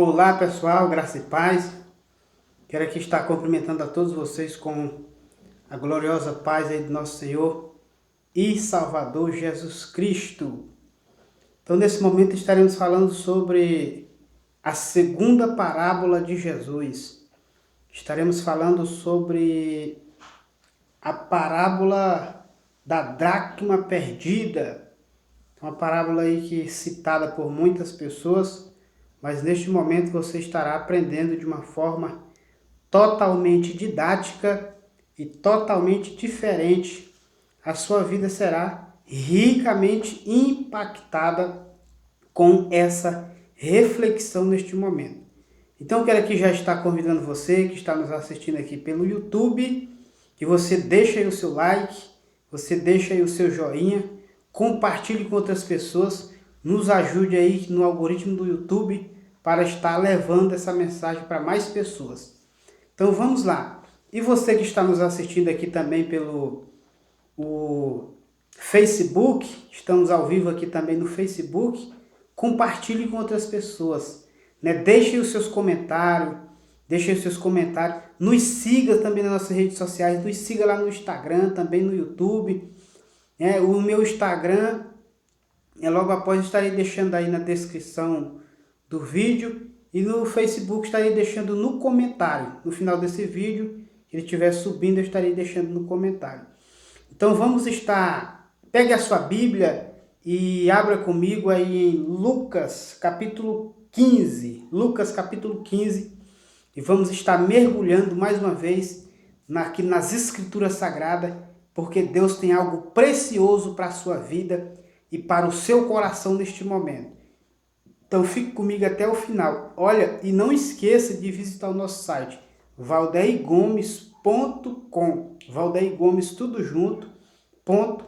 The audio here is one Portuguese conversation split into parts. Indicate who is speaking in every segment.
Speaker 1: Olá pessoal, graça e paz. Quero aqui estar cumprimentando a todos vocês com a gloriosa paz aí do nosso Senhor e Salvador Jesus Cristo. Então nesse momento estaremos falando sobre a segunda parábola de Jesus. Estaremos falando sobre a parábola da dracma perdida. Uma parábola aí que é citada por muitas pessoas, mas neste momento você estará aprendendo de uma forma totalmente didática e totalmente diferente. A sua vida será ricamente impactada com essa reflexão neste momento. Então, quero aqui já estar convidando você que está nos assistindo aqui pelo YouTube, que você deixe aí o seu like, você deixe aí o seu joinha, compartilhe com outras pessoas, nos ajude aí no algoritmo do YouTube para estar levando essa mensagem para mais pessoas. Então vamos lá. E você que está nos assistindo aqui também pelo Facebook, estamos ao vivo aqui também no Facebook, compartilhe com outras pessoas, né? Deixe os seus comentários, nos siga também nas nossas redes sociais, nos siga lá no Instagram, também no YouTube. O meu Instagram, logo após estarei deixando aí na descrição do vídeo, e no Facebook estarei deixando no comentário. No final desse vídeo, se ele estiver subindo, eu estarei deixando no comentário. Então vamos estar... Pegue a sua Bíblia e abra comigo aí em Lucas capítulo 15. Lucas capítulo 15. E vamos estar mergulhando mais uma vez aqui nas Escrituras Sagradas, porque Deus tem algo precioso para a sua vida e para o seu coração neste momento. Então fique comigo até o final. Olha, e não esqueça de visitar o nosso site, valdeirgomes.com. Valdeirgomes, tudo junto.com.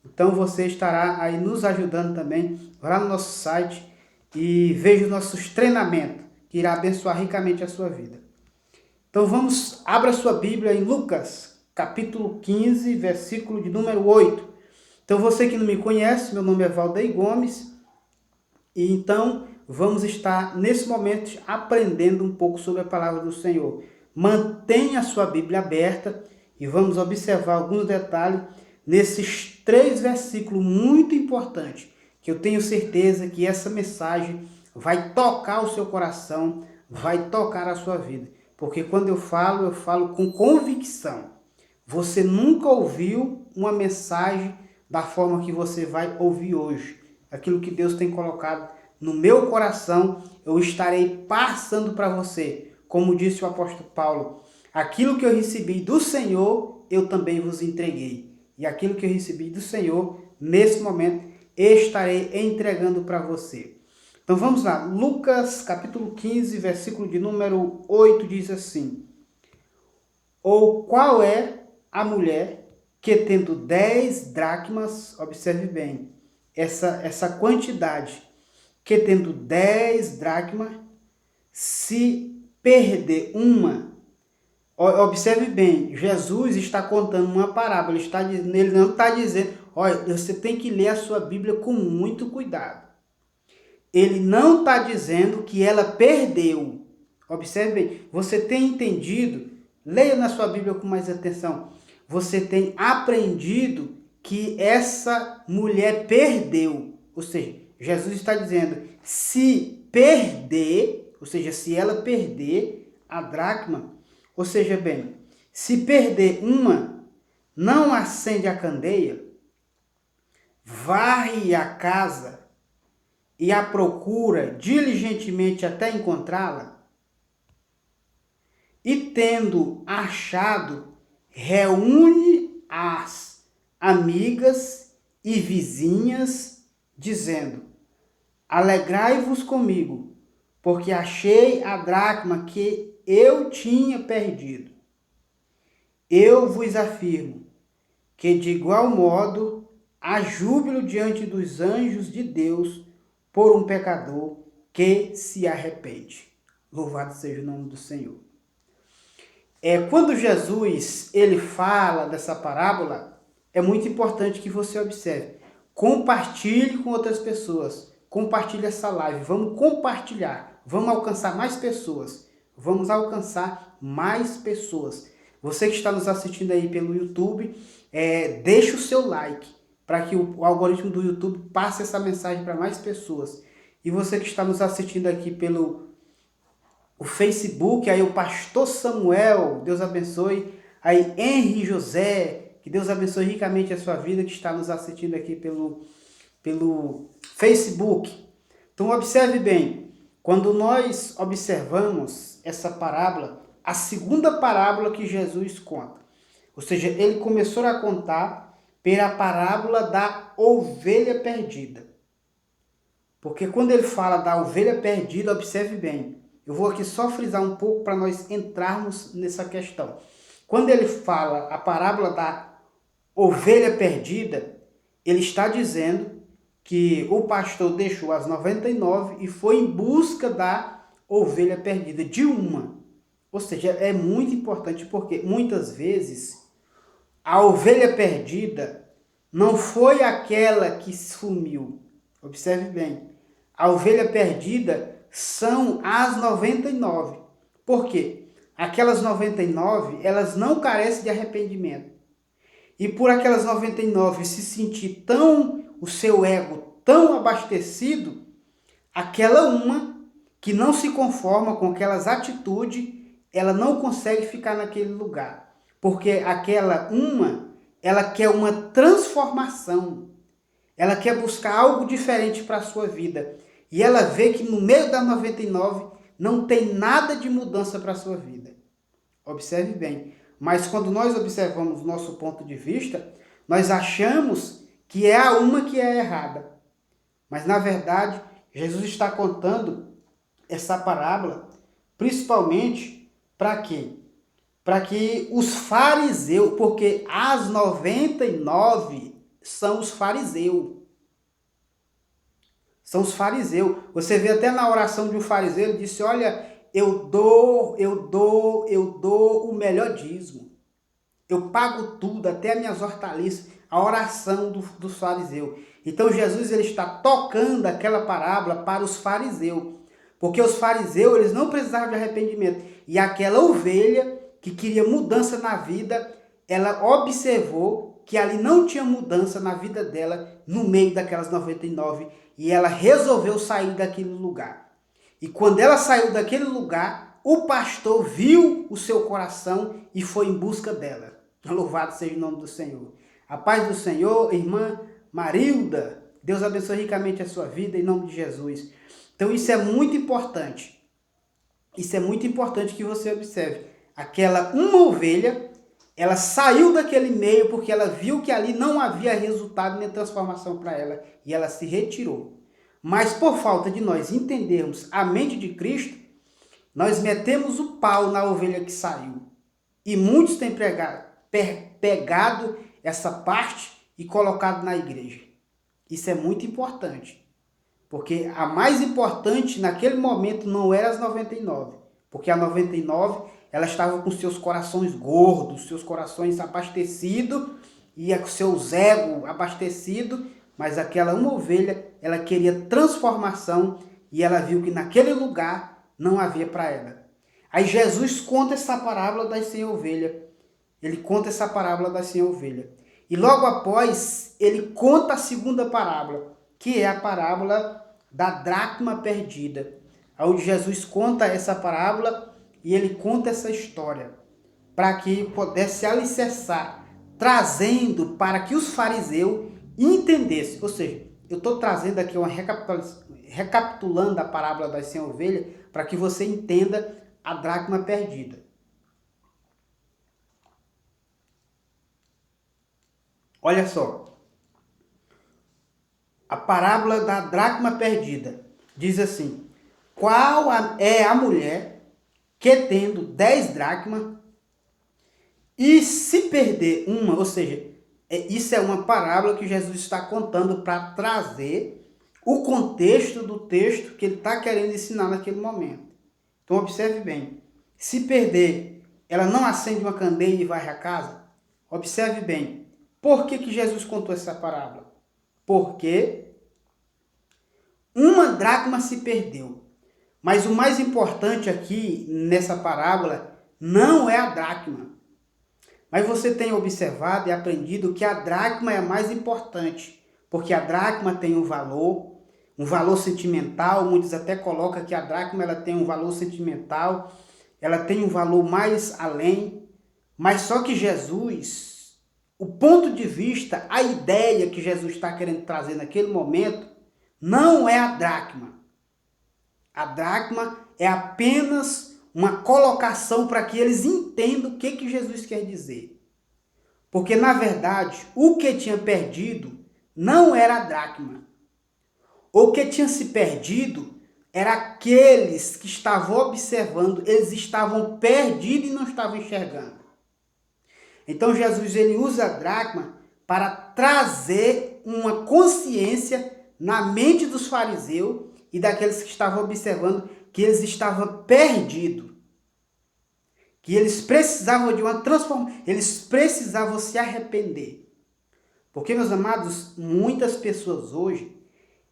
Speaker 1: Então você estará aí nos ajudando também lá no nosso site e veja os nossos treinamentos, que irá abençoar ricamente a sua vida. Então abra sua Bíblia em Lucas, capítulo 15, versículo de número 8. Então você que não me conhece, meu nome é Valdeir Gomes. E então, vamos estar, nesse momento, aprendendo um pouco sobre a palavra do Senhor. Mantenha a sua Bíblia aberta e vamos observar alguns detalhes nesses 3 versículos muito importantes, que eu tenho certeza que essa mensagem vai tocar o seu coração, vai tocar a sua vida. Porque quando eu falo com convicção. Você nunca ouviu uma mensagem da forma que você vai ouvir hoje. Aquilo que Deus tem colocado no meu coração, eu estarei passando para você. Como disse o apóstolo Paulo, aquilo que eu recebi do Senhor, eu também vos entreguei. E aquilo que eu recebi do Senhor, nesse momento, estarei entregando para você. Então vamos lá, Lucas capítulo 15, versículo de número 8, diz assim: Ou qual é a mulher que tendo 10 dracmas, observe bem, essa quantidade, que tendo 10 dracmas, se perder uma, observe bem, Jesus está contando uma parábola, ele não está dizendo, olha, você tem que ler a sua Bíblia com muito cuidado. Ele não está dizendo que ela perdeu. Observe bem, você tem entendido, leia na sua Bíblia com mais atenção, você tem aprendido que essa mulher perdeu. Ou seja, Jesus está dizendo, se perder, ou seja, se ela perder a dracma, ou seja, bem, se perder uma, não acende a candeia, varre a casa e a procura diligentemente até encontrá-la, e tendo achado, reúne as amigas e vizinhas, dizendo, alegrai-vos comigo, porque achei a dracma que eu tinha perdido. Eu vos afirmo que de igual modo há júbilo diante dos anjos de Deus por um pecador que se arrepende. Louvado seja o nome do Senhor. Quando Jesus ele fala dessa parábola, é muito importante que você observe. Compartilhe com outras pessoas. Compartilhe essa live. Vamos compartilhar. vamos alcançar mais pessoas. Vamos alcançar mais pessoas. Você que está nos assistindo aí pelo YouTube, deixe o seu like para que o algoritmo do YouTube passe essa mensagem para mais pessoas. E você que está nos assistindo aqui pelo Facebook, aí o Pastor Samuel, Deus abençoe. Aí Henry José, que Deus abençoe ricamente a sua vida, que está nos assistindo aqui pelo Facebook. Então observe bem, quando nós observamos essa parábola, a segunda parábola que Jesus conta, ou seja, ele começou a contar pela parábola da ovelha perdida. Porque quando ele fala da ovelha perdida, observe bem, eu vou aqui só frisar um pouco para nós entrarmos nessa questão. Quando ele fala a parábola da ovelha perdida, ele está dizendo que o pastor deixou as 99 e foi em busca da ovelha perdida, de uma. Ou seja, é muito importante porque muitas vezes a ovelha perdida não foi aquela que sumiu. Observe bem, a ovelha perdida são as 99. Por quê? Aquelas 99, elas não carecem de arrependimento. E por aquelas 99 se sentir o seu ego tão abastecido, aquela uma que não se conforma com aquelas atitudes, ela não consegue ficar naquele lugar. Porque aquela uma, ela quer uma transformação. Ela quer buscar algo diferente para a sua vida. E ela vê que no meio das 99 não tem nada de mudança para a sua vida. Observe bem. Mas quando nós observamos nosso ponto de vista, nós achamos que é a uma que é errada. Mas na verdade, Jesus está contando essa parábola principalmente para quê? Para que os fariseus, porque as 99 são os fariseus. São os fariseus. Você vê até na oração de um fariseu, ele disse, olha, eu dou o melhor dízimo. Eu pago tudo, até as minhas hortaliças. A oração dos fariseus. Então Jesus ele está tocando aquela parábola para os fariseus. Porque os fariseus eles não precisavam de arrependimento. E aquela ovelha que queria mudança na vida, ela observou que ali não tinha mudança na vida dela no meio daquelas 99. E ela resolveu sair daquele lugar. E quando ela saiu daquele lugar, o pastor viu o seu coração e foi em busca dela. Louvado seja o nome do Senhor. A paz do Senhor, irmã Marilda. Deus abençoe ricamente a sua vida em nome de Jesus. Então isso é muito importante. Isso é muito importante que você observe. Aquela uma ovelha, ela saiu daquele meio porque ela viu que ali não havia resultado nem transformação para ela. E ela se retirou. Mas por falta de nós entendermos a mente de Cristo, nós metemos o pau na ovelha que saiu. E muitos têm pegado essa parte e colocado na igreja. Isso é muito importante. Porque a mais importante naquele momento não era as 99. Porque a 99, ela estava com seus corações gordos, seus corações abastecidos e com seus egos abastecidos. Mas aquela uma ovelha, ela queria transformação e ela viu que naquele lugar não havia para ela. Aí Jesus conta essa parábola das 100 ovelhas. Ele conta essa parábola das 100 ovelhas. E logo após, ele conta a segunda parábola, que é a parábola da dracma perdida. Onde Jesus conta essa parábola e ele conta essa história para que pudesse alicerçar, trazendo para que os fariseus entendessem. Ou seja, eu estou trazendo aqui recapitulando a parábola das 100 ovelhas para que você entenda a dracma perdida. Olha só, a parábola da dracma perdida diz assim, qual é a mulher que tendo 10 dracmas e se perder uma, ou seja, isso é uma parábola que Jesus está contando para trazer o contexto do texto que ele está querendo ensinar naquele momento. Então observe bem, se perder, ela não acende uma candeia e varre a casa? Observe bem, por que Jesus contou essa parábola? Porque uma dracma se perdeu. Mas o mais importante aqui nessa parábola não é a dracma. Mas você tem observado e aprendido que a dracma é a mais importante, porque a dracma tem um valor sentimental. Muitos até colocam que a dracma ela tem um valor sentimental, ela tem um valor mais além. Mas só que Jesus, o ponto de vista, a ideia que Jesus está querendo trazer naquele momento, não é a dracma. A dracma é apenas uma colocação para que eles entendam o que Jesus quer dizer. Porque, na verdade, o que tinha perdido não era a dracma. O que tinha se perdido era aqueles que estavam observando, eles estavam perdidos e não estavam enxergando. Então, Jesus ele usa a dracma para trazer uma consciência na mente dos fariseus e daqueles que estavam observando que eles estavam perdidos. Que eles precisavam de uma transformação, eles precisavam se arrepender. Porque, meus amados, muitas pessoas hoje,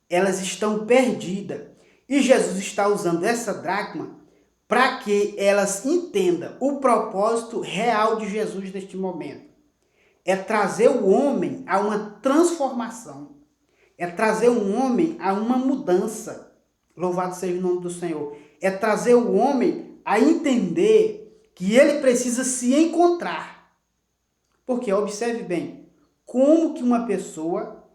Speaker 1: elas estão perdidas. E Jesus está usando essa dracma para que elas entendam o propósito real de Jesus neste momento. É trazer o homem a uma transformação. É trazer o homem a uma mudança. Louvado seja o nome do Senhor. É trazer o homem a entender que ele precisa se encontrar. Porque, observe bem, como que uma pessoa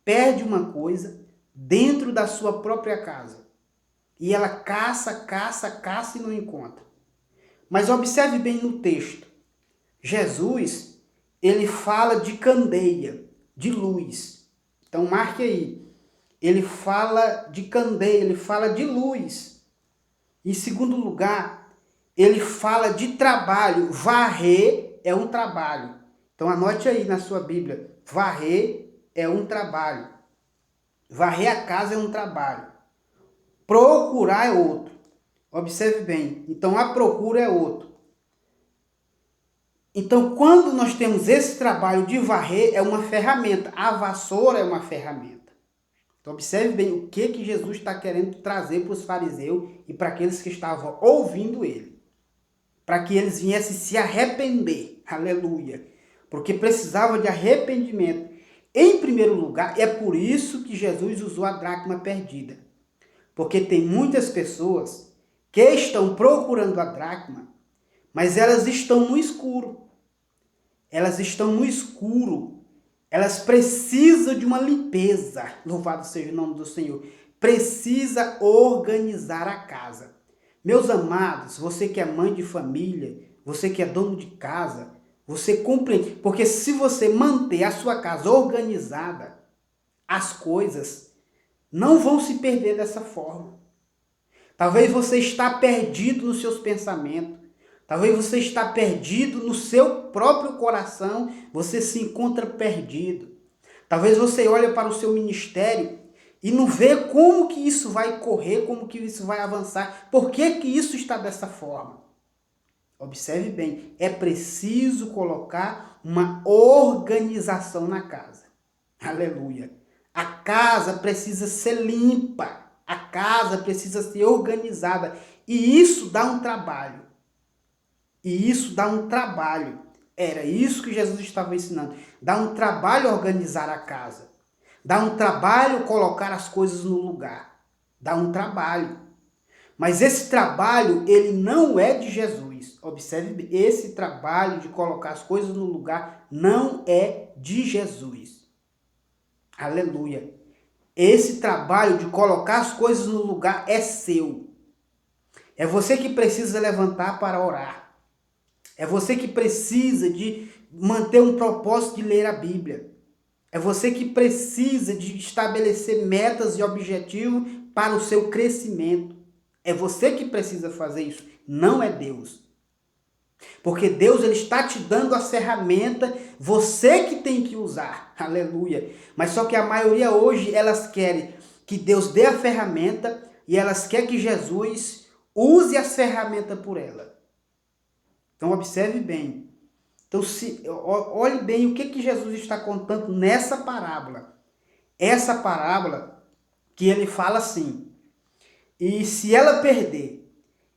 Speaker 1: perde uma coisa dentro da sua própria casa. E ela caça e não encontra. Mas observe bem no texto. Jesus, ele fala de candeia, de luz. Então marque aí. Ele fala de candeia, ele fala de luz. Em segundo lugar, ele fala de trabalho. Varrer é um trabalho. Então anote aí na sua Bíblia. Varrer é um trabalho. Varrer a casa é um trabalho. Procurar é outro. Observe bem. Então a procura é outro. Então quando nós temos esse trabalho de varrer, é uma ferramenta. A vassoura é uma ferramenta. Então observe bem o que Jesus está querendo trazer para os fariseus e para aqueles que estavam ouvindo ele. Para que eles viessem se arrepender. Aleluia. Porque precisava de arrependimento. Em primeiro lugar, é por isso que Jesus usou a dracma perdida. Porque tem muitas pessoas que estão procurando a dracma, mas elas estão no escuro. Elas estão no escuro. Elas precisam de uma limpeza. Louvado seja o nome do Senhor. Precisa organizar a casa. Meus amados, você que é mãe de família, você que é dono de casa, você compreende. Porque se você manter a sua casa organizada, as coisas não vão se perder dessa forma. Talvez você está perdido nos seus pensamentos. Talvez você está perdido no seu próprio coração. Você se encontra perdido. Talvez você olhe para o seu ministério e não vê como que isso vai correr, como que isso vai avançar. Por que que isso está dessa forma? Observe bem, é preciso colocar uma organização na casa. Aleluia. A casa precisa ser limpa. A casa precisa ser organizada. E isso dá um trabalho. E isso dá um trabalho. Era isso que Jesus estava ensinando. Dá um trabalho organizar a casa. Dá um trabalho colocar as coisas no lugar. Dá um trabalho. Mas esse trabalho, ele não é de Jesus. Observe, esse trabalho de colocar as coisas no lugar não é de Jesus. Aleluia. Esse trabalho de colocar as coisas no lugar é seu. É você que precisa levantar para orar. É você que precisa de manter um propósito de ler a Bíblia. É você que precisa de estabelecer metas e objetivos para o seu crescimento. É você que precisa fazer isso, não é Deus. Porque Deus ele está te dando a ferramenta, você que tem que usar. Aleluia. Mas só que a maioria hoje, elas querem que Deus dê a ferramenta e elas querem que Jesus use as ferramentas por ela. Então observe bem. Então olhe bem o que Jesus está contando nessa parábola. Essa parábola que ele fala assim: E se ela perder,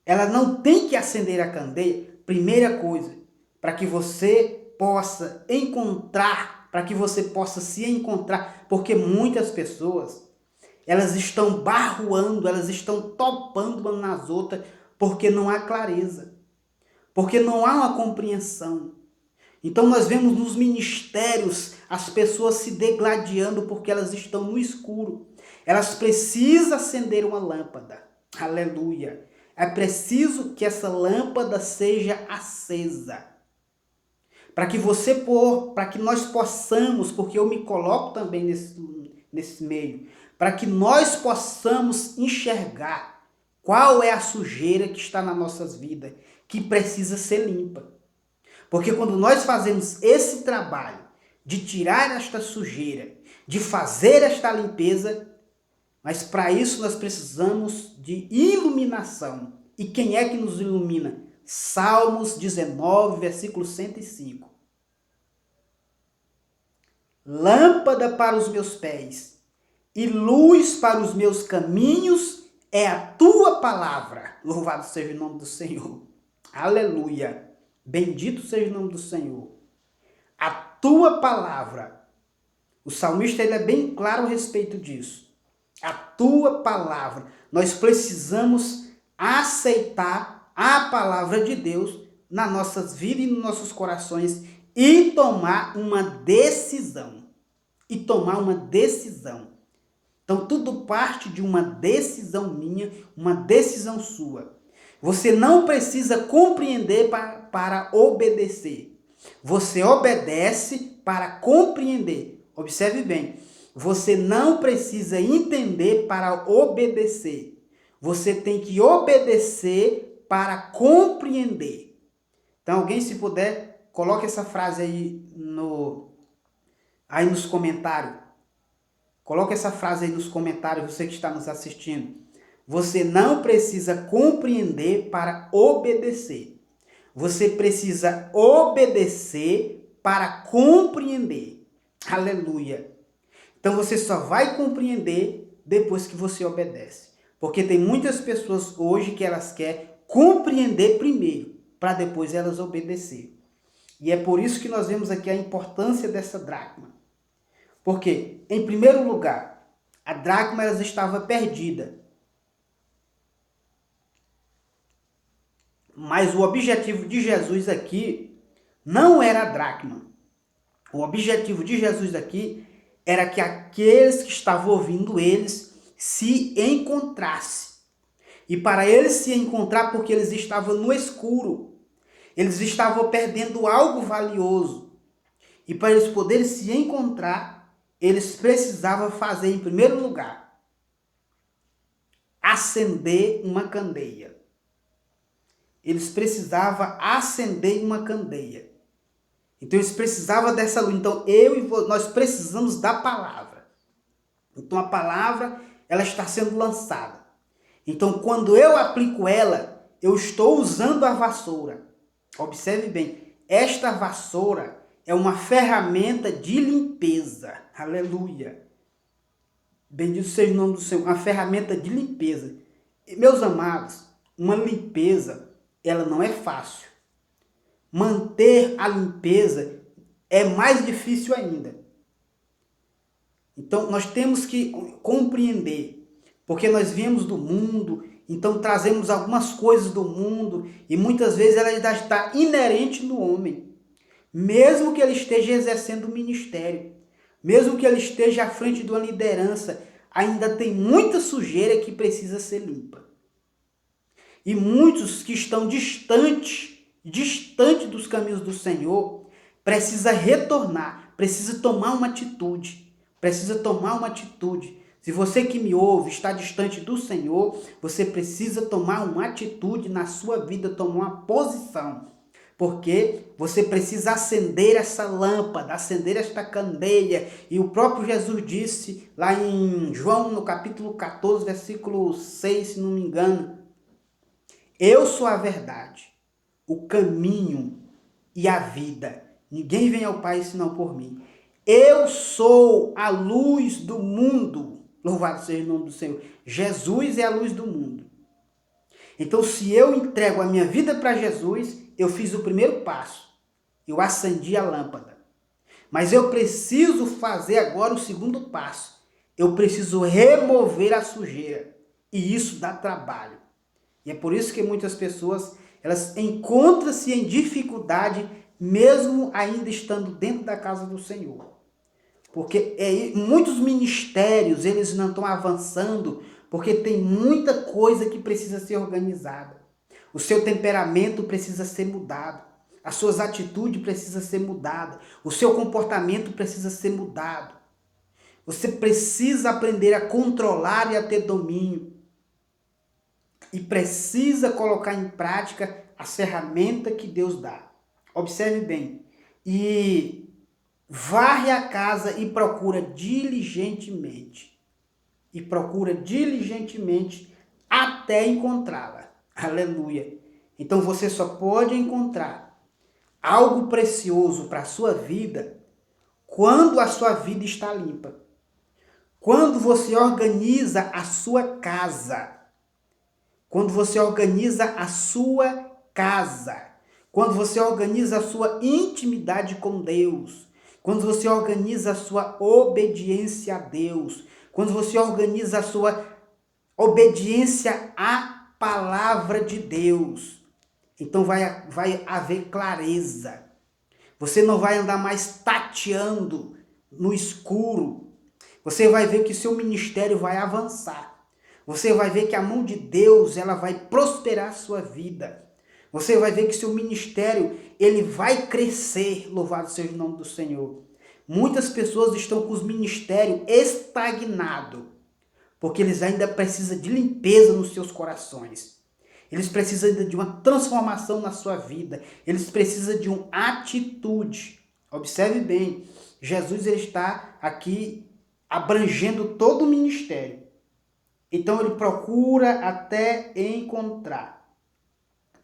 Speaker 1: ela não tem que acender a candeia. Primeira coisa, para que você possa encontrar, para que você possa se encontrar, porque muitas pessoas, elas estão barruando, elas estão topando umas nas outras, porque não há clareza, porque não há uma compreensão. Então nós vemos nos ministérios as pessoas se degladiando porque elas estão no escuro. Elas precisam acender uma lâmpada. Aleluia. É preciso que essa lâmpada seja acesa. Para que nós possamos, porque eu me coloco também nesse meio, para que nós possamos enxergar qual é a sujeira que está nas nossas vidas, que precisa ser limpa. Porque quando nós fazemos esse trabalho de tirar esta sujeira, de fazer esta limpeza, mas para isso nós precisamos de iluminação. E quem é que nos ilumina? Salmos 19, versículo 105. Lâmpada para os meus pés e luz para os meus caminhos é a tua palavra. Louvado seja o nome do Senhor. Aleluia. Bendito seja o nome do Senhor. A tua palavra. O salmista ele é bem claro a respeito disso. A tua palavra. Nós precisamos aceitar a palavra de Deus nas nossas vidas e nos nossos corações e tomar uma decisão. Então tudo parte de uma decisão minha, uma decisão sua. Você não precisa compreender para obedecer. Você obedece para compreender. Observe bem. Você não precisa entender para obedecer. Você tem que obedecer para compreender. Então, alguém, se puder, coloque essa frase aí nos comentários. Coloque essa frase aí nos comentários, você que está nos assistindo. Você não precisa compreender para obedecer. Você precisa obedecer para compreender. Aleluia. Então você só vai compreender depois que você obedece. Porque tem muitas pessoas hoje que elas querem compreender primeiro, para depois elas obedecer. E é por isso que nós vemos aqui a importância dessa dracma. Porque, em primeiro lugar, a dracma ela estava perdida. Mas o objetivo de Jesus aqui não era a dracma. O objetivo de Jesus aqui era que aqueles que estavam ouvindo eles se encontrassem. E para eles se encontrar, porque eles estavam no escuro, eles estavam perdendo algo valioso. E para eles poderem se encontrar, eles precisavam fazer, em primeiro lugar, acender uma candeia. Eles precisavam acender uma candeia. Então eles precisavam dessa luz. Então nós precisamos da palavra. Então a palavra ela está sendo lançada. Então quando eu aplico ela, eu estou usando a vassoura. Observe bem, esta vassoura é uma ferramenta de limpeza. Aleluia. Bendito seja o nome do Senhor. Uma ferramenta de limpeza. E, meus amados, uma limpeza, ela não é fácil. Manter a limpeza é mais difícil ainda. Então, nós temos que compreender, porque nós viemos do mundo, então trazemos algumas coisas do mundo, e muitas vezes ela já está inerente no homem. Mesmo que ele esteja exercendo o ministério, mesmo que ele esteja à frente de uma liderança, ainda tem muita sujeira que precisa ser limpa. E muitos que estão distante dos caminhos do Senhor, precisa retornar, precisa tomar uma atitude. Se você que me ouve está distante do Senhor, você precisa tomar uma atitude na sua vida, tomar uma posição. Porque você precisa acender essa lâmpada, acender esta candeia. E o próprio Jesus disse lá em João, no capítulo 14, versículo 6, se não me engano: eu sou a verdade, o caminho e a vida. Ninguém vem ao Pai senão por mim. Eu sou a luz do mundo. Louvado seja o nome do Senhor. Jesus é a luz do mundo. Então, se eu entrego a minha vida para Jesus, eu fiz o primeiro passo. Eu acendi a lâmpada. Mas eu preciso fazer agora o segundo passo. Eu preciso remover a sujeira. E isso dá trabalho. E é por isso que muitas pessoas, elas encontram-se em dificuldade, mesmo ainda estando dentro da casa do Senhor. Porque muitos ministérios, eles não estão avançando, porque tem muita coisa que precisa ser organizada. O seu temperamento precisa ser mudado. As suas atitudes precisam ser mudadas. O seu comportamento precisa ser mudado. Você precisa aprender a controlar e a ter domínio. E precisa colocar em prática a ferramenta que Deus dá. Observe bem. E varre a casa e procura diligentemente. E procura diligentemente até encontrá-la. Aleluia. Então você só pode encontrar algo precioso para a sua vida quando a sua vida está limpa. Quando você organiza a sua casa. Quando você organiza a sua casa. Quando você organiza a sua intimidade com Deus. Quando você organiza a sua obediência a Deus. Quando você organiza a sua obediência à palavra de Deus. Então vai haver clareza. Você não vai andar mais tateando no escuro. Você vai ver que seu ministério vai avançar. Você vai ver que a mão de Deus, ela vai prosperar a sua vida. Você vai ver que seu ministério, ele vai crescer. Louvado seja o nome do Senhor. Muitas pessoas estão com os ministérios estagnados, porque eles ainda precisam de limpeza nos seus corações. Eles precisam de uma transformação na sua vida. Eles precisam de uma atitude. Observe bem, Jesus ele está aqui abrangendo todo o ministério. Então ele procura até encontrar.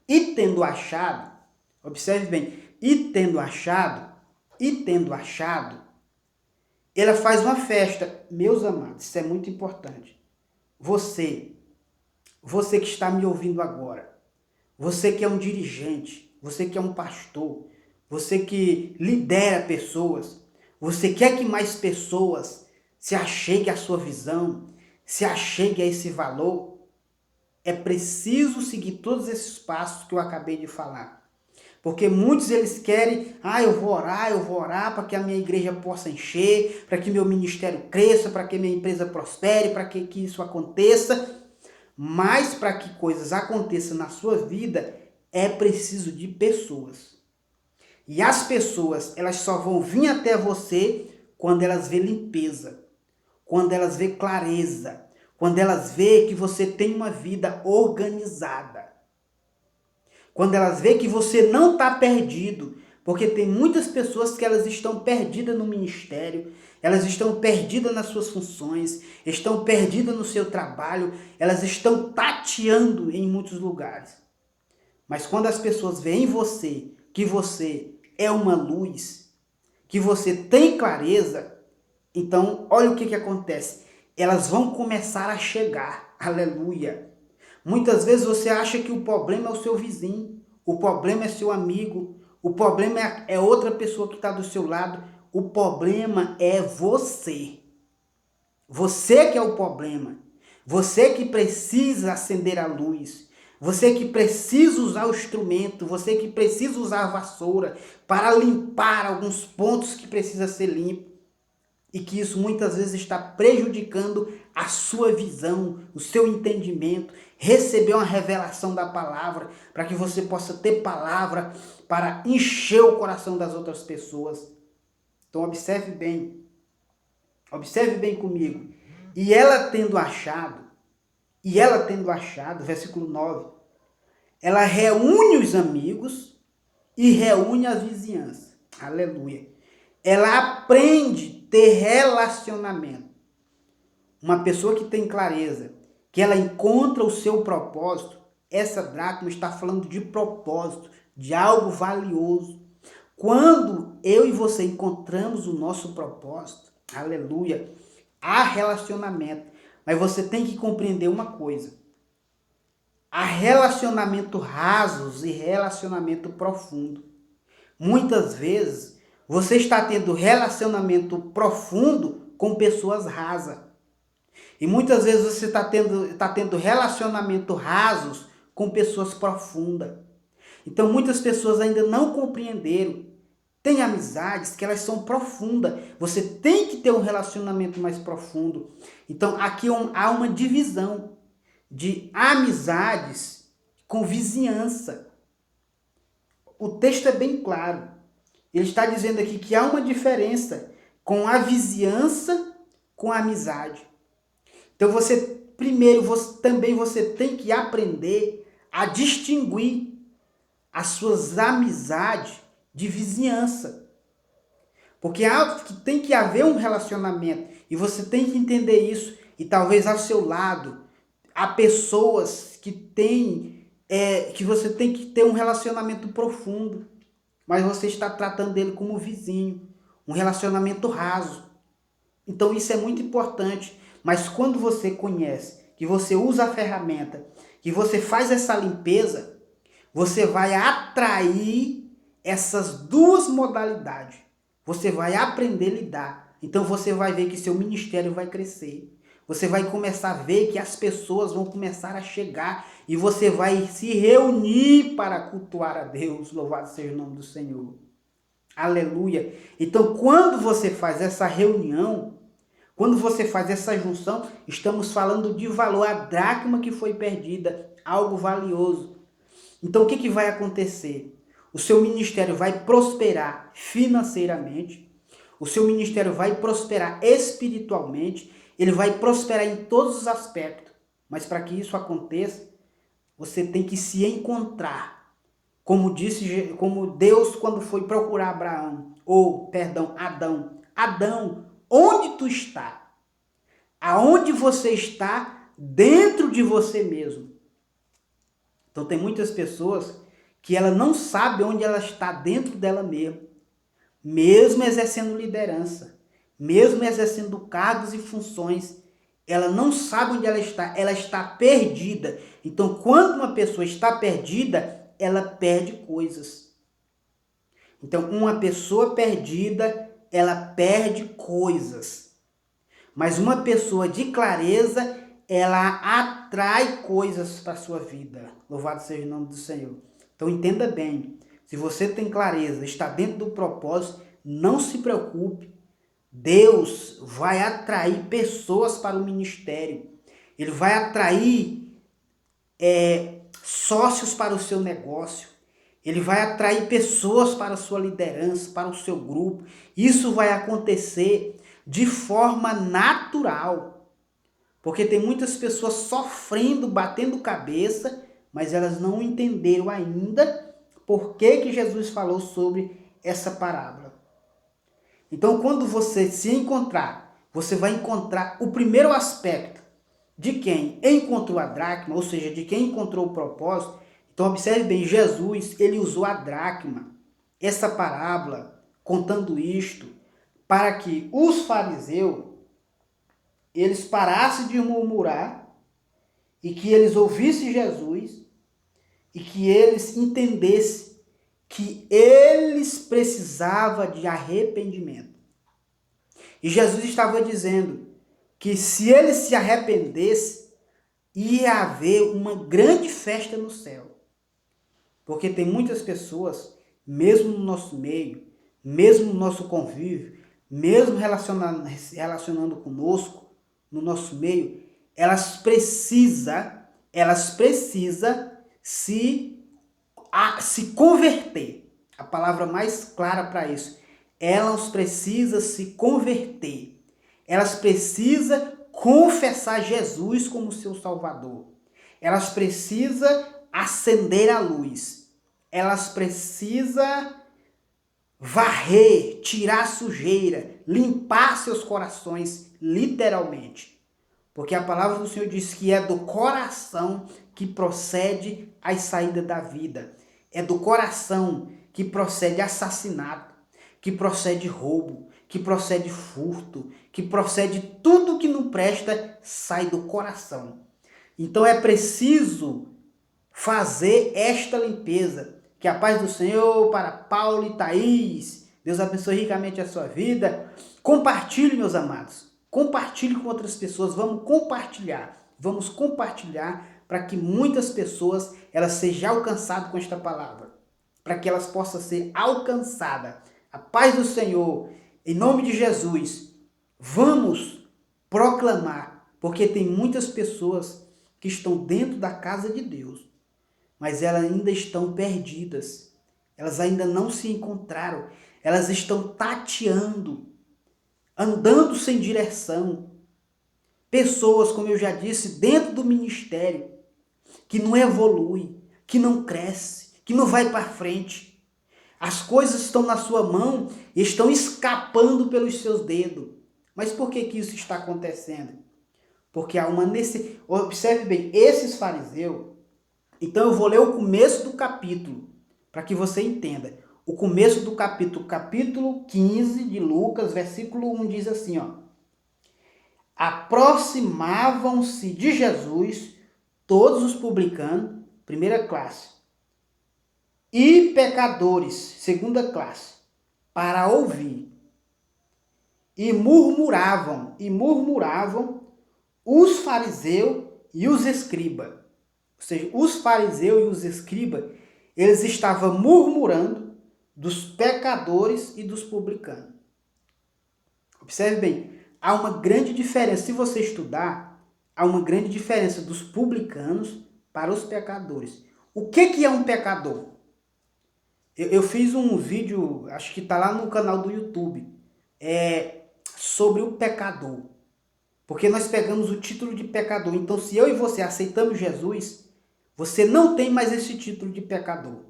Speaker 1: E tendo achado, observe bem, e tendo achado, ela faz uma festa. Meus amados, isso é muito importante. Você que está me ouvindo agora, você que é um dirigente, você que é um pastor, você que lidera pessoas, você quer que mais pessoas se acheguem à sua visão, se acheguem a esse valor, é preciso seguir todos esses passos que eu acabei de falar. Porque muitos eles querem, eu vou orar para que a minha igreja possa encher, para que meu ministério cresça, para que minha empresa prospere, para que isso aconteça. Mas para que coisas aconteçam na sua vida, é preciso de pessoas. E as pessoas, elas só vão vir até você quando elas vê limpeza, quando elas vê clareza, quando elas vê que você tem uma vida organizada. Quando elas vê que você não está perdido, porque tem muitas pessoas que elas estão perdidas no ministério, elas estão perdidas nas suas funções, estão perdidas no seu trabalho, elas estão tateando em muitos lugares. Mas quando as pessoas veem em você que você é uma luz, que você tem clareza, então olha o que acontece. Elas vão começar a chegar. Aleluia. Muitas vezes você acha que o problema é o seu vizinho, o problema é seu amigo, o problema é outra pessoa que está do seu lado. O problema é você. Você que é o problema. Você que precisa acender a luz. Você que precisa usar o instrumento. Você que precisa usar a vassoura para limpar alguns pontos que precisa ser limpo. E que isso muitas vezes está prejudicando a sua visão, o seu entendimento, receber uma revelação da palavra, para que você possa ter palavra para encher o coração das outras pessoas. Então observe bem comigo. E ela tendo achado, versículo 9, ela reúne os amigos e reúne a vizinhança. Aleluia. Ela aprende a ter relacionamento. Uma pessoa que tem clareza, que ela encontra o seu propósito, essa dracma está falando de propósito, de algo valioso. Quando eu e você encontramos o nosso propósito, aleluia, há relacionamento, mas você tem que compreender uma coisa. Há relacionamento rasos e relacionamento profundo. Muitas vezes você está tendo relacionamento profundo com pessoas rasas. E muitas vezes você está tendo relacionamento rasos com pessoas profundas. Então muitas pessoas ainda não compreenderam. Tem amizades que elas são profundas. Você tem que ter um relacionamento mais profundo. Então aqui há uma divisão de amizades com vizinhança. O texto é bem claro. Ele está dizendo aqui que há uma diferença com a vizinhança com a amizade. Então você tem que aprender a distinguir as suas amizades de vizinhança. Porque tem que haver um relacionamento e você tem que entender isso. E talvez ao seu lado há pessoas que você tem que ter um relacionamento profundo, mas você está tratando dele como vizinho, um relacionamento raso. Então isso é muito importante. Mas quando você conhece, que você usa a ferramenta, que você faz essa limpeza, você vai atrair essas duas modalidades. Você vai aprender a lidar. Então você vai ver que seu ministério vai crescer. Você vai começar a ver que as pessoas vão começar a chegar e você vai se reunir para cultuar a Deus. Louvado seja o nome do Senhor. Aleluia. Então quando você faz essa reunião, quando você faz essa junção, estamos falando de valor, a dracma que foi perdida, algo valioso. Então o que vai acontecer? O seu ministério vai prosperar financeiramente, o seu ministério vai prosperar espiritualmente, ele vai prosperar em todos os aspectos. Mas para que isso aconteça, você tem que se encontrar. Como Deus quando foi procurar Adão. Adão, onde tu está? Aonde você está dentro de você mesmo? Então tem muitas pessoas que ela não sabe onde ela está dentro dela mesmo exercendo liderança, mesmo exercendo cargos e funções, ela não sabe onde ela está perdida. Então quando uma pessoa está perdida, ela perde coisas. Então uma pessoa perdida, ela perde coisas. Mas uma pessoa de clareza, ela atrai coisas para a sua vida. Louvado seja o nome do Senhor. Então entenda bem, se você tem clareza, está dentro do propósito, não se preocupe. Deus vai atrair pessoas para o ministério. Ele vai atrair sócios para o seu negócio. Ele vai atrair pessoas para a sua liderança, para o seu grupo. Isso vai acontecer de forma natural. Porque tem muitas pessoas sofrendo, batendo cabeça, mas elas não entenderam ainda por que Jesus falou sobre essa parábola. Então, quando você se encontrar, você vai encontrar o primeiro aspecto de quem encontrou a dracma, ou seja, de quem encontrou o propósito. Então, observe bem, Jesus, ele usou a dracma, essa parábola, contando isto, para que os fariseus, eles parassem de murmurar e que eles ouvissem Jesus e que eles entendessem que eles precisavam de arrependimento. E Jesus estava dizendo que se eles se arrependessem, ia haver uma grande festa no céu. Porque tem muitas pessoas, mesmo no nosso meio, mesmo no nosso convívio, mesmo relacionando conosco, no nosso meio, elas precisam se converter. A palavra mais clara para isso. Elas precisam se converter. Elas precisam confessar Jesus como seu Salvador. Elas precisam acender a luz. Elas precisam varrer, tirar a sujeira, limpar seus corações, literalmente. Porque a palavra do Senhor diz que é do coração que procede as saídas da vida. É do coração que procede assassinato, que procede roubo, que procede furto, que procede tudo que não presta, sai do coração. Então é preciso fazer esta limpeza. Que a paz do Senhor para Paulo e Thaís. Deus abençoe ricamente a sua vida. Compartilhe, meus amados. Compartilhe com outras pessoas. Vamos compartilhar. Vamos compartilhar para que muitas pessoas elas sejam alcançadas com esta palavra. Para que elas possam ser alcançadas. A paz do Senhor. Em nome de Jesus. Vamos proclamar. Porque tem muitas pessoas que estão dentro da casa de Deus, mas elas ainda estão perdidas. Elas ainda não se encontraram. Elas estão tateando, andando sem direção. Pessoas, como eu já disse, dentro do ministério, que não evolui, que não cresce, que não vai para frente. As coisas estão na sua mão e estão escapando pelos seus dedos. Mas por que isso está acontecendo? Porque há uma necessidade. Observe bem, esses fariseus. Então eu vou ler o começo do capítulo, para que você entenda. O começo do capítulo 15 de Lucas, versículo 1, diz assim, ó. Aproximavam-se de Jesus todos os publicanos, primeira classe, e pecadores, segunda classe, para ouvir. E murmuravam os fariseus e os escribas. Ou seja, os fariseus e os escribas, eles estavam murmurando dos pecadores e dos publicanos. Observe bem, há uma grande diferença. Se você estudar, há uma grande diferença dos publicanos para os pecadores. O que é um pecador? Eu fiz um vídeo, acho que está lá no canal do YouTube, sobre o pecador. Porque nós pegamos o título de pecador. Então, se eu e você aceitamos Jesus, você não tem mais esse título de pecador.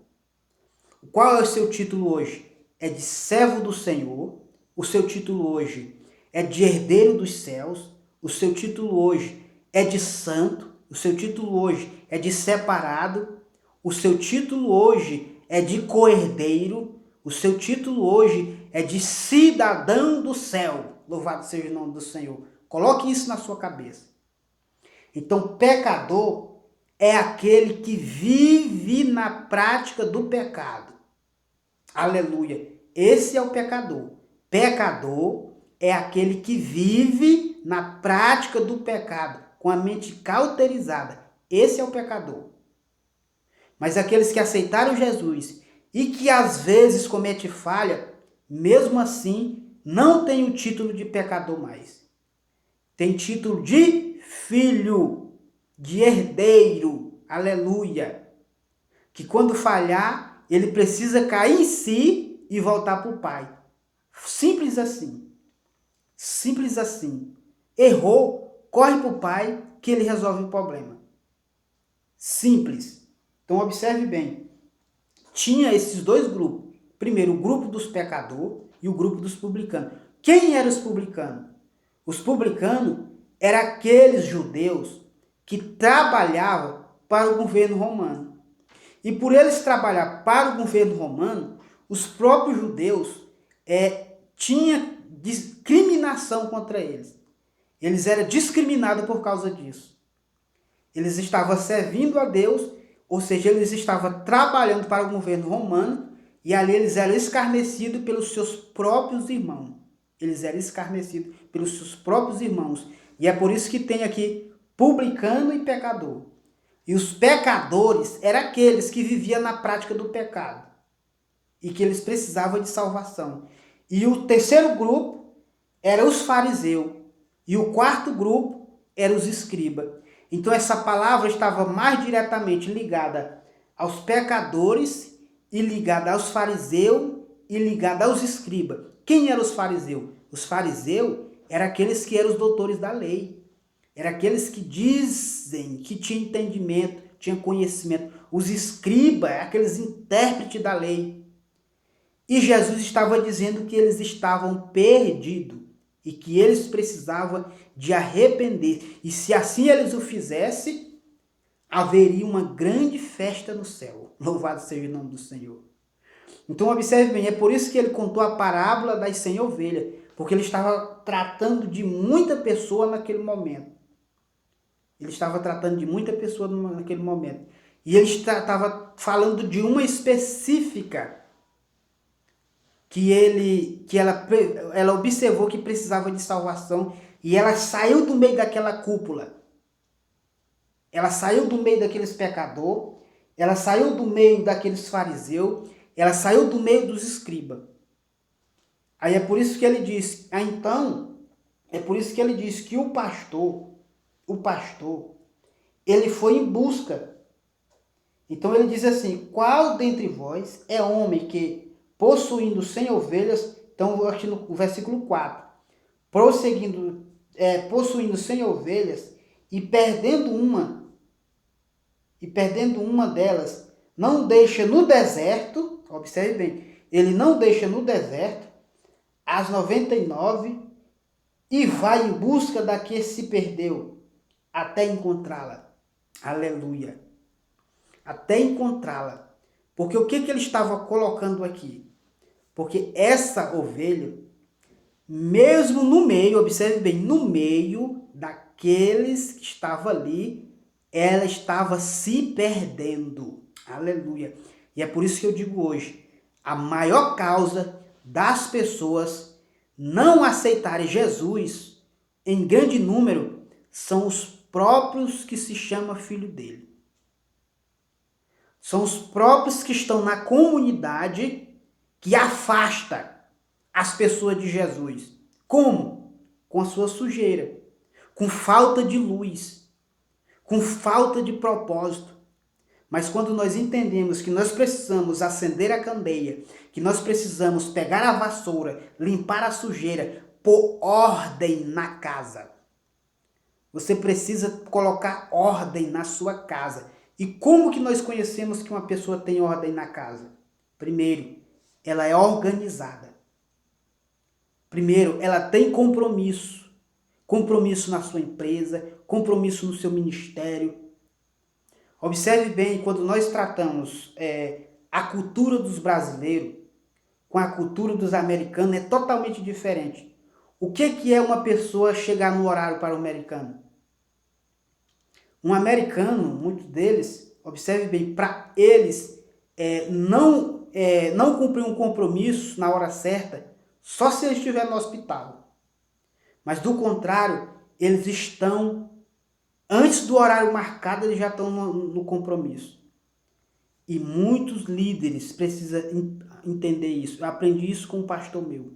Speaker 1: Qual é o seu título hoje? É de servo do Senhor. O seu título hoje é de herdeiro dos céus. O seu título hoje é de santo. O seu título hoje é de separado. O seu título hoje é de co-herdeiro. O seu título hoje é de cidadão do céu. Louvado seja o nome do Senhor. Coloque isso na sua cabeça. Então, pecador é aquele que vive na prática do pecado. Aleluia. Esse é o pecador. Pecador é aquele que vive na prática do pecado, com a mente cauterizada. Esse é o pecador. Mas aqueles que aceitaram Jesus e que às vezes comete falha, mesmo assim, não tem o título de pecador mais. Tem título de filho, de herdeiro, aleluia. Que quando falhar, ele precisa cair em si e voltar para o pai. Simples assim. Simples assim. Errou, corre para o pai que ele resolve o problema. Simples. Então observe bem. Tinha esses dois grupos. Primeiro, o grupo dos pecadores e o grupo dos publicanos. Quem eram os publicanos? Os publicanos eram aqueles judeus que trabalhavam para o governo romano. E por eles trabalhar para o governo romano, os próprios judeus tinham discriminação contra eles. Eles eram discriminados por causa disso. Eles estavam servindo a Deus, ou seja, eles estavam trabalhando para o governo romano, e ali eles eram escarnecidos pelos seus próprios irmãos. Eles eram escarnecidos pelos seus próprios irmãos. E é por isso que tem aqui publicano e pecador. E os pecadores eram aqueles que viviam na prática do pecado. E que eles precisavam de salvação. E o terceiro grupo era os fariseus. E o quarto grupo era os escribas. Então essa palavra estava mais diretamente ligada aos pecadores e ligada aos fariseus e ligada aos escribas. Quem eram os fariseus? Os fariseus eram aqueles que eram os doutores da lei. Eram aqueles que dizem que tinham entendimento, tinham conhecimento. Os escribas, aqueles intérpretes da lei. E Jesus estava dizendo que eles estavam perdidos e que eles precisavam de arrepender. E se assim eles o fizessem, haveria uma grande festa no céu. Louvado seja o nome do Senhor. Então observe bem, é por isso que ele contou a parábola das 100 ovelhas, porque ele estava tratando de muita pessoa naquele momento. Ele estava tratando de muita pessoa naquele momento. E ele estava falando de uma específica ela observou que precisava de salvação e ela saiu do meio daquela cúpula. Ela saiu do meio daqueles pecadores, ela saiu do meio daqueles fariseus, ela saiu do meio dos escribas. Aí é por isso que ele diz, é por isso que ele diz que o pastor, ele foi em busca. Então ele diz assim, qual dentre vós é homem que, possuindo 100 ovelhas, então aqui no versículo 4, possuindo 100 ovelhas e perdendo uma delas, não deixa no deserto, observe bem, ele não deixa no deserto as 99 e vai em busca da que se perdeu até encontrá-la. Aleluia. Até encontrá-la. Porque o que ele estava colocando aqui? Porque essa ovelha, mesmo no meio, observe bem, no meio daqueles que estavam ali, ela estava se perdendo. Aleluia. E é por isso que eu digo hoje, a maior causa das pessoas não aceitarem Jesus em grande número são os próprios que se chamam filho dele. São os próprios que estão na comunidade que afasta as pessoas de Jesus. Como? Com a sua sujeira, com falta de luz, com falta de propósito. Mas quando nós entendemos que nós precisamos acender a candeia, que nós precisamos pegar a vassoura, limpar a sujeira, pôr ordem na casa. Você precisa colocar ordem na sua casa. E como que nós conhecemos que uma pessoa tem ordem na casa? Primeiro, ela é organizada. Primeiro, ela tem compromisso. Compromisso na sua empresa, compromisso no seu ministério. Observe bem, quando nós tratamos a cultura dos brasileiros com a cultura dos americanos, é totalmente diferente. O que é uma pessoa chegar no horário para o americano? Um americano, muitos deles, observe bem, para eles não cumprir um compromisso na hora certa, só se ele estiver no hospital. Mas do contrário, eles estão, antes do horário marcado, eles já estão no compromisso. E muitos líderes precisam entender isso. Eu aprendi isso com um pastor meu.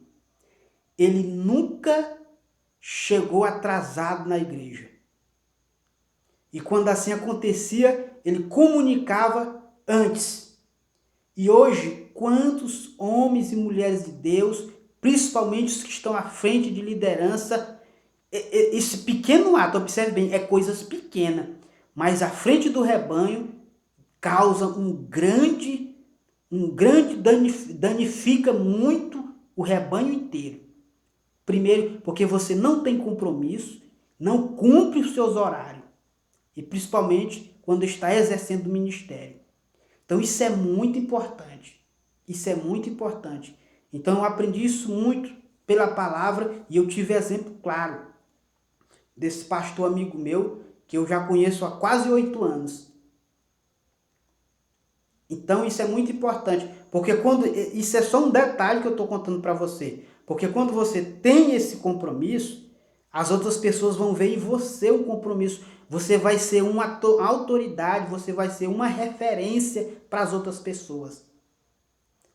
Speaker 1: Ele nunca chegou atrasado na igreja. E quando assim acontecia, ele comunicava antes. E hoje, quantos homens e mulheres de Deus, principalmente os que estão à frente de liderança, esse pequeno ato, observe bem, é coisas pequenas, mas à frente do rebanho causa danifica muito o rebanho inteiro. Primeiro, porque você não tem compromisso, não cumpre os seus horários. E principalmente quando está exercendo o ministério. Então isso é muito importante. Isso é muito importante. Então eu aprendi isso muito pela palavra e eu tive exemplo claro desse pastor amigo meu que eu já conheço há quase 8 anos. Então isso é muito importante, porque isso é só um detalhe que eu estou contando para você. Porque quando você tem esse compromisso, as outras pessoas vão ver em você um compromisso. Você vai ser uma autoridade, você vai ser uma referência para as outras pessoas.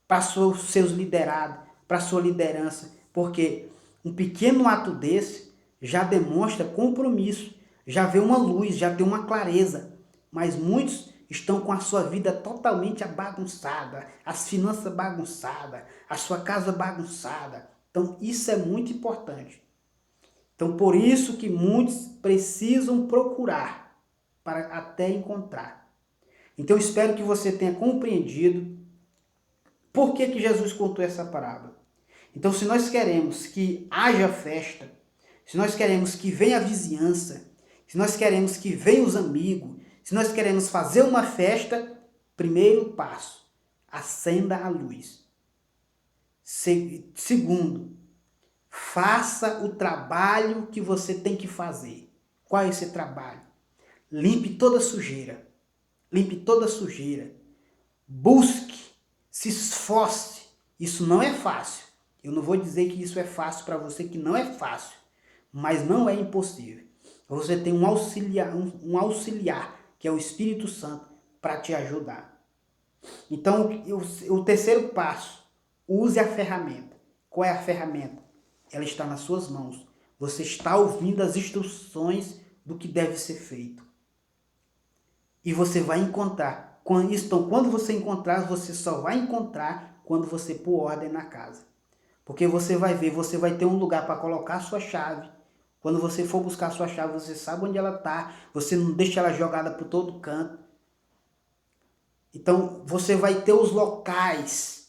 Speaker 1: Para os seus liderados, para a sua liderança. Porque um pequeno ato desse já demonstra compromisso, já vê uma luz, já tem uma clareza. Mas muitos estão com a sua vida totalmente bagunçada, as finanças bagunçadas, a sua casa bagunçada. Então isso é muito importante. Então, por isso que muitos precisam procurar para até encontrar. Então, eu espero que você tenha compreendido por que Jesus contou essa parábola. Então, se nós queremos que haja festa, se nós queremos que venha a vizinhança, se nós queremos que venham os amigos, se nós queremos fazer uma festa, primeiro passo, acenda a luz. Segundo, Faça o trabalho que você tem que fazer. Qual é esse trabalho? Limpe toda a sujeira. Limpe toda a sujeira. Busque, se esforce. Isso não é fácil. Eu não vou dizer que isso é fácil para você, que não é fácil. Mas não é impossível. Você tem um auxiliar, que é o Espírito Santo, para te ajudar. Então, o terceiro passo, use a ferramenta. Qual é a ferramenta? Ela está nas suas mãos. Você está ouvindo as instruções do que deve ser feito. E você vai encontrar. Então, quando você encontrar, você só vai encontrar quando você pôr ordem na casa. Porque você vai ver, você vai ter um lugar para colocar a sua chave. Quando você for buscar a sua chave, você sabe onde ela está. Você não deixa ela jogada por todo canto. Então, você vai ter os locais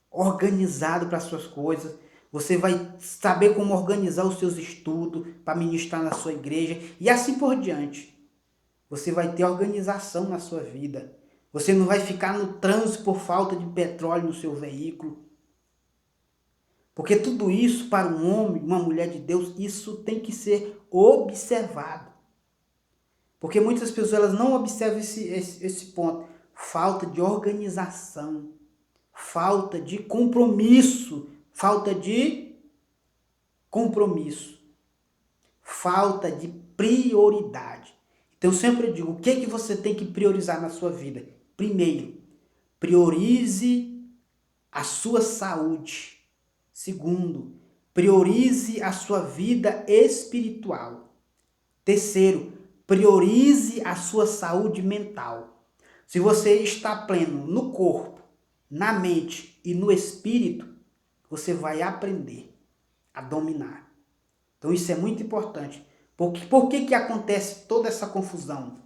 Speaker 1: organizados para as suas coisas. Você vai saber como organizar os seus estudos para ministrar na sua igreja e assim por diante. Você vai ter organização na sua vida. Você não vai ficar no trânsito por falta de petróleo no seu veículo. Porque tudo isso, para um homem, uma mulher de Deus, isso tem que ser observado. Porque muitas pessoas elas não observam esse ponto. Falta de organização, falta de compromisso, falta de prioridade. Então eu sempre digo, o que você tem que priorizar na sua vida? Primeiro, priorize a sua saúde. Segundo, priorize a sua vida espiritual. Terceiro, priorize a sua saúde mental. Se você está pleno no corpo, na mente e no espírito, você vai aprender a dominar. Então isso é muito importante. Por que acontece toda essa confusão?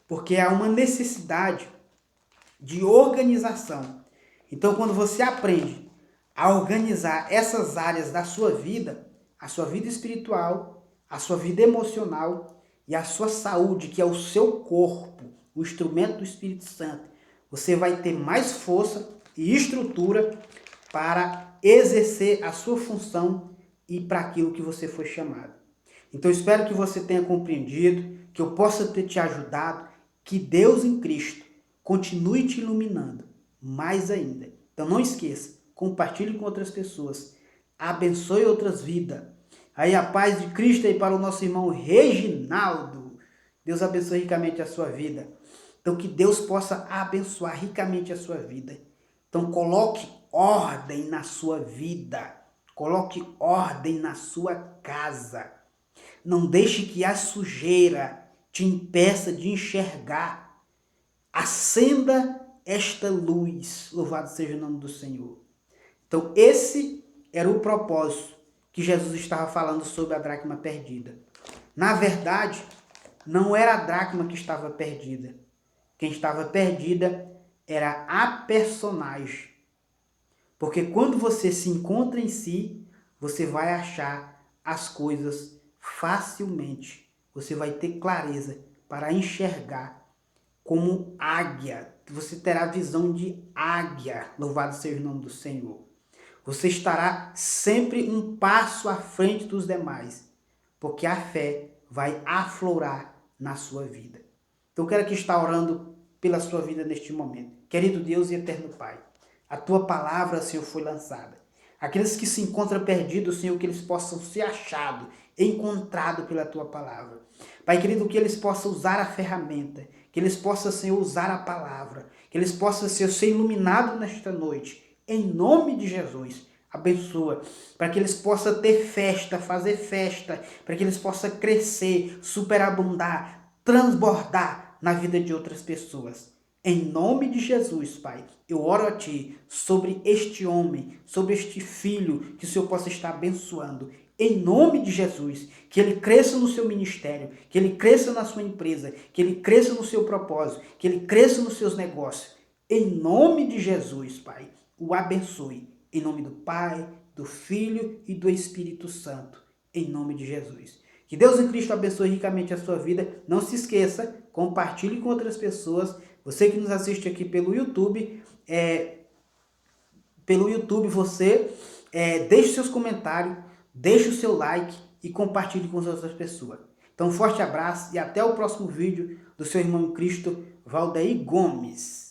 Speaker 1: Porque há uma necessidade de organização. Então quando você aprende a organizar essas áreas da sua vida, a sua vida espiritual, a sua vida emocional e a sua saúde, que é o seu corpo, o instrumento do Espírito Santo, você vai ter mais força e estrutura para exercer a sua função e para aquilo que você foi chamado. Então espero que você tenha compreendido, que eu possa ter te ajudado, que Deus em Cristo continue te iluminando mais ainda. Então não esqueça, compartilhe com outras pessoas, abençoe outras vidas. Aí a paz de Cristo aí para o nosso irmão Reginaldo. Deus abençoe ricamente a sua vida. Então que Deus possa abençoar ricamente a sua vida. Então coloque ordem na sua vida. Coloque ordem na sua casa. Não deixe que a sujeira te impeça de enxergar. Acenda esta luz. Louvado seja o nome do Senhor. Então esse era o propósito que Jesus estava falando sobre a dracma perdida. Na verdade, não era a dracma que estava perdida. Quem estava perdida era a personagem. Porque quando você se encontra em si, você vai achar as coisas facilmente. Você vai ter clareza para enxergar como águia. Você terá visão de águia. Louvado seja o nome do Senhor. Você estará sempre um passo à frente dos demais, porque a fé vai aflorar na sua vida. Então eu quero aqui estar orando pela sua vida neste momento. Querido Deus e eterno Pai, a tua palavra, Senhor, foi lançada. Aqueles que se encontram perdidos, Senhor, que eles possam ser achados, encontrados pela tua palavra. Pai querido, que eles possam usar a ferramenta, que eles possam, Senhor, usar a palavra, que eles possam, Senhor, ser iluminados nesta noite. Em nome de Jesus, abençoa, para que eles possam ter festa, fazer festa, para que eles possam crescer, superabundar, transbordar na vida de outras pessoas. Em nome de Jesus, Pai, eu oro a Ti sobre este homem, sobre este filho, que o Senhor possa estar abençoando. Em nome de Jesus, que ele cresça no seu ministério, que ele cresça na sua empresa, que ele cresça no seu propósito, que ele cresça nos seus negócios. Em nome de Jesus, Pai, o abençoe. Em nome do Pai, do Filho e do Espírito Santo. Em nome de Jesus. Que Deus em Cristo abençoe ricamente a sua vida. Não se esqueça, compartilhe com outras pessoas. Você que nos assiste aqui pelo YouTube, você deixe seus comentários, deixe o seu like e compartilhe com as outras pessoas. Então, um forte abraço e até o próximo vídeo do seu irmão em Cristo, Valdeir Gomes.